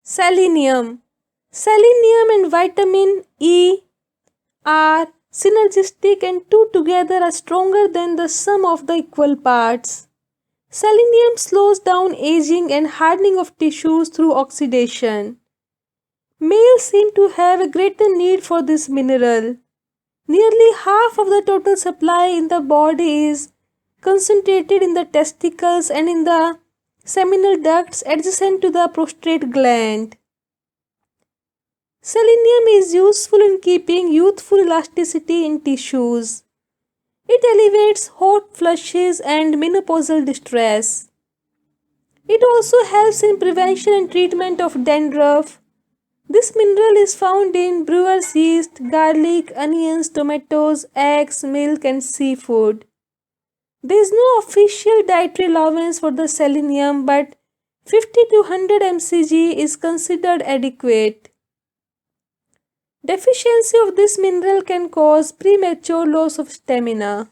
Selenium. Selenium and vitamin E are synergistic and two together are stronger than the sum of the equal parts. Selenium slows down aging and hardening of tissues through oxidation. Males seem to have a greater need for this mineral. Nearly half of the total supply in the body is concentrated in the testicles and in the seminal ducts adjacent to the prostate gland. Selenium is useful in keeping youthful elasticity in tissues. It alleviates hot flushes and menopausal distress. It also helps in prevention and treatment of dandruff. This mineral is found in brewer's yeast, garlic, onions, tomatoes, eggs, milk, and seafood. There is no official dietary allowance for the selenium, but 50 to 100 mcg is considered adequate. Deficiency of this mineral can cause premature loss of stamina.